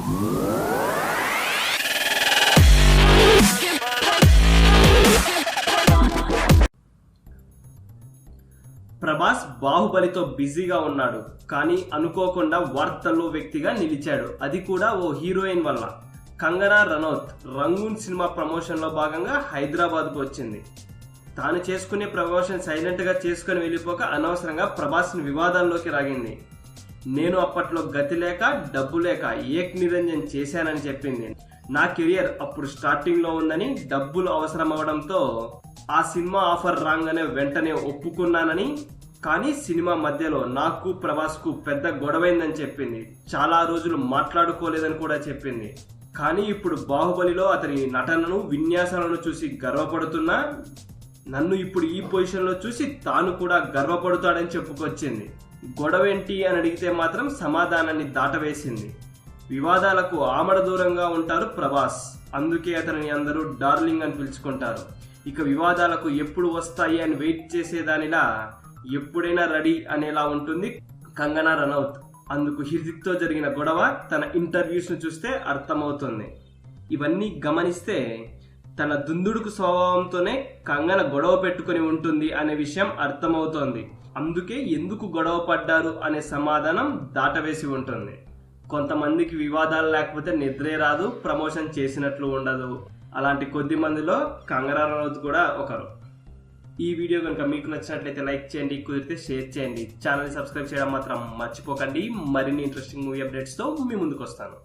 ప్రభాస్ బాహుబలితో బిజీగా ఉన్నాడు, కానీ అనుకోకుండా వార్తల్లో వ్యక్తిగా నిలిచాడు. అది కూడా ఓ హీరోయిన్ వల్ల. కంగనా రనౌత్ రంగూన్ సినిమా ప్రమోషన్ లో భాగంగా హైదరాబాద్ కు వచ్చింది. తాను చేసుకునే ప్రమోషన్ సైలెంట్ గా చేసుకుని వెళ్ళిపోక అనవసరంగా ప్రభాస్ ని వివాదాల్లోకి రాగింది. నేను అప్పట్లో గతి లేక డబ్బు లేక ఏక్ నిరంజన్ చేశానని చెప్పింది. నా కెరియర్ అప్పుడు స్టార్టింగ్ లో ఉందని, డబ్బులు అవసరం అవడంతో ఆ సినిమా ఆఫర్ రాగానే వెంటనే ఒప్పుకున్నానని, కానీ సినిమా మధ్యలో నాకు ప్రభాస్ కు పెద్ద గొడవైందని చెప్పింది. చాలా రోజులు మాట్లాడుకోలేదని కూడా చెప్పింది. కానీ ఇప్పుడు బాహుబలిలో అతని నటనను, విన్యాసాలను చూసి గర్వపడుతున్నా, నన్ను ఇప్పుడు ఈ పొజిషన్ లో చూసి తాను కూడా గర్వపడుతాడని చెప్పుకొచ్చింది. గొడవేంటి అని అడిగితే మాత్రం సమాధానాన్ని దాటవేసింది. వివాదాలకు ఆమడ దూరంగా ఉంటారు ప్రభాస్, అందుకే అతనిని అందరూ డార్లింగ్ అని పిలుచుకుంటారు. ఇక వివాదాలకు ఎప్పుడు వస్తాయి అని వెయిట్ చేసేదానిలా ఎప్పుడైనా రెడీ అనేలా ఉంటుంది కంగనా రనౌత్. అందుకు హిర్దిక్ తో జరిగిన గొడవ తన ఇంటర్వ్యూస్ ను చూస్తే అర్థమవుతుంది. ఇవన్నీ గమనిస్తే తన దుందుడుకు స్వభావంతోనే కంగన గొడవ పెట్టుకుని ఉంటుంది అనే విషయం అర్థమవుతోంది. అందుకే ఎందుకు గొడవ పడ్డారు అనే సమాధానం దాటవేసి ఉంటుంది. కొంతమందికి వివాదాలు లేకపోతే నిద్రే రాదు, ప్రమోషన్ చేసినట్లు ఉండదు. అలాంటి కొద్ది మందిలో కంగనా రనౌత్ కూడా ఒకరు. ఈ వీడియో కనుక మీకు నచ్చినట్లయితే లైక్ చేయండి, కుదిరితే షేర్ చేయండి. ఛానల్ సబ్స్క్రైబ్ చేయడం మాత్రం మర్చిపోకండి. మరిన్ని ఇంట్రెస్టింగ్ మూవీ అప్డేట్స్తో మీ ముందుకు వస్తాను.